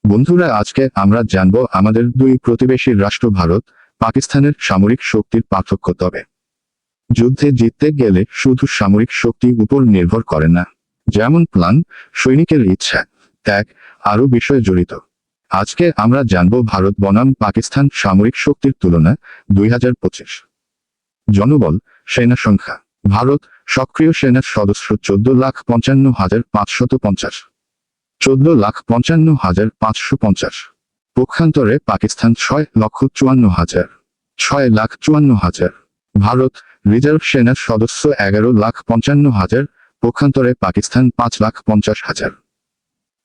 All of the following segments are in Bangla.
বন্ধুরা, আজকে আমরা জানব আমাদের দুই প্রতিবেশী রাষ্ট্র ভারত পাকিস্তানের সামরিক শক্তির পার্থক্য। তবে যুদ্ধে জিততে গেলে শুধু সামরিক শক্তি উপর নির্ভর করে না, যেমন প্ল্যান, সৈনিকের ইচ্ছা, ত্যাগ আরও বিষয় জড়িত। আজকে আমরা জানব ভারত বনাম পাকিস্তান সামরিক শক্তির তুলনা 2025। জনবল, সেনা সংখ্যা। ভারত সক্রিয় সেনার সদস্য 14,55,550, 14,55,550। পক্ষান্তরে পাকিস্তান 6,54,000, 6,54,000। ভারত রিজার্ভ সেনার সদস্য 11,55,000, পক্ষান্তরে পাকিস্তান 5,50,000।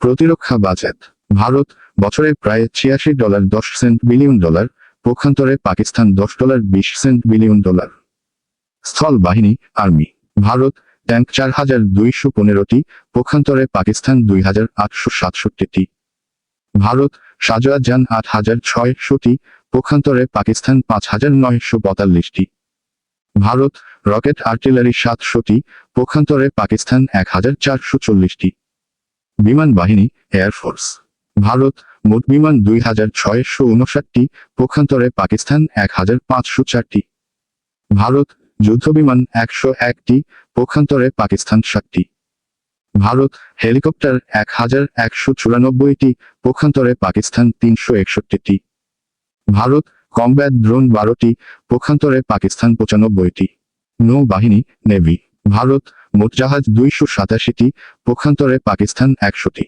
প্রতিরক্ষা বাজেট। ভারত বছরে প্রায় $86.10 বিলিয়ন, পক্ষান্তরে পাকিস্তান $10.20 বিলিয়ন। স্থল বাহিনী, আর্মি। ভারত ট্যাঙ্ক 4,215টি, পক্ষান্তরে পাকিস্তান 2,867টি। ভারত সাজোয়ার-যান 8,600টি, পক্ষান্তরে পাকিস্তান 5,942টি। ভারত রকেট আর্টিলারি 700টি, পক্ষান্তরে পাকিস্তান 1,440টি। বিমান বাহিনী, এয়ারফোর্স। ভারত মোট বিমান 2,659টি, পক্ষান্তরে পাকিস্তান 1,504টি। ভারত যুদ্ধবিমান 101টি, পক্ষান্তরে পাকিস্তান 7টি। ভারত হেলিকপ্টার 1,194টি, পক্ষান্তরে পাকিস্তান 361টি। ভারত কমব্যাট ড্রোন 12টি, পক্ষান্তরে পাকিস্তান 95টি। নৌবাহিনী, নেভি। ভারত মোট জাহাজ 287টি, পক্ষান্তরে পাকিস্তান 100টি।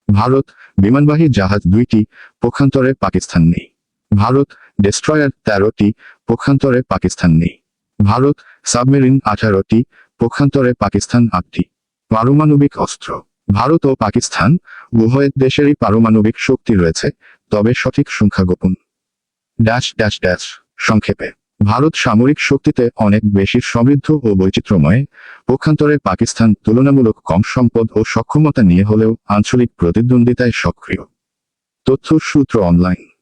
ভারত বিমানবাহী জাহাজ 2টি, পক্ষান্তরে পাকিস্তান নেই। ভারত ডেস্ট্রয়ার 13টি, পক্ষান্তরে পাকিস্তান নেই। ভারত সাবমেরিন 18টি, পক্ষান্তরে পাকিস্তান 8টি। পারমাণবিক অস্ত্র। ভারত ও পাকিস্তান উভয় দেশেরই পারমাণবিক শক্তি রয়েছে, তবে সঠিক সংখ্যা গোপন। সংক্ষেপে, ভারত সামরিক শক্তিতে অনেক বেশি সমৃদ্ধ ও বৈচিত্র্যময়, পক্ষান্তরে পাকিস্তান তুলনামূলক কম সম্পদ ও সক্ষমতা নিয়ে হলেও আঞ্চলিক প্রতিদ্বন্দ্বিতায় সক্রিয়। তথ্য সূত্র অনলাইন।